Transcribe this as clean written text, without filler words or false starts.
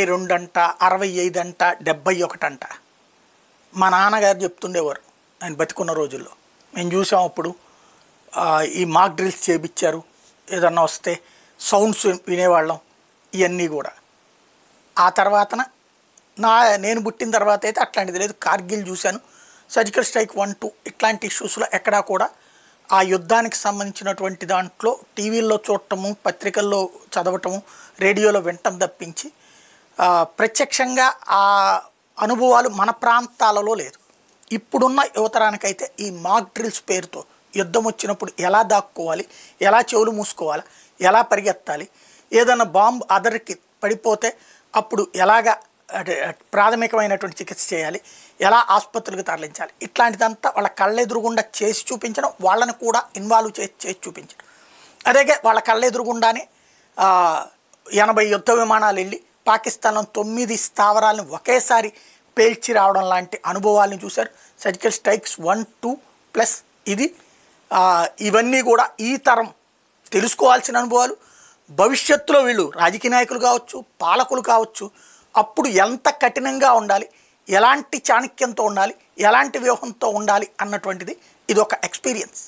2 అంట, 65 అంట, 71 అంట. మా నాన్నగారు చెప్తుండేవారు ఆయన బతికున్న రోజుల్లో. మేము చూసాం అప్పుడు ఈ మాక్ డ్రిల్స్ చేపించారు. ఏదన్నా వస్తే సౌండ్స్ వినేవాళ్ళం. ఇవన్నీ కూడా ఆ తర్వాతన నేను పుట్టిన తర్వాత అయితే అట్లాంటిది లేదు. కార్గిల్ చూశాను, సర్జికల్ స్ట్రైక్ 1, 2 ఇట్లాంటి ఇష్యూస్లో ఎక్కడా కూడా ఆ యుద్ధానికి సంబంధించినటువంటి దాంట్లో టీవీల్లో చూడటము, పత్రికల్లో చదవటము, రేడియోలో వినటం తప్పించి ప్రత్యక్షంగా ఆ అనుభవాలు మన ప్రాంతాలలో లేదు. ఇప్పుడున్న యువతరానికైతే ఈ మాక్ డ్రిల్స్ పేరుతో యుద్ధం వచ్చినప్పుడు ఎలా దాక్కోవాలి, ఎలా చెవులు మూసుకోవాలి, ఎలా పరిగెత్తాలి, ఏదైనా బాంబు అదరికి పడిపోతే అప్పుడు ఎలాగా ప్రాథమికమైనటువంటి చికిత్స చేయాలి, ఎలా ఆసుపత్రులకు తరలించాలి, ఇట్లాంటిదంతా వాళ్ళ కళ్ళెదురుగుండా చేసి చూపించడం, వాళ్ళని కూడా ఇన్వాల్వ్ చేసి చూపించడం. అదేగే వాళ్ళ కళ్ళెదురుగుండానే 80 యుద్ధ విమానాలు వెళ్ళి పాకిస్తాన్లో 9 స్థావరాలను ఒకేసారి పేల్చి రావడం లాంటి అనుభవాలను చూశారు. సర్జికల్ స్ట్రైక్స్ 1, 2 ప్లస్ ఇది ఇవన్నీ కూడా ఈ తరం తెలుసుకోవాల్సిన అనుభవాలు. భవిష్యత్తులో వీళ్ళు రాజకీయ నాయకులు కావచ్చు, పాలకులు కావచ్చు, అప్పుడు ఎంత కఠినంగా ఉండాలి, ఎలాంటి చాణక్యంతో ఉండాలి, ఎలాంటి వ్యూహంతో ఉండాలి అన్నటువంటిది ఇది ఒక ఎక్స్పీరియన్స్.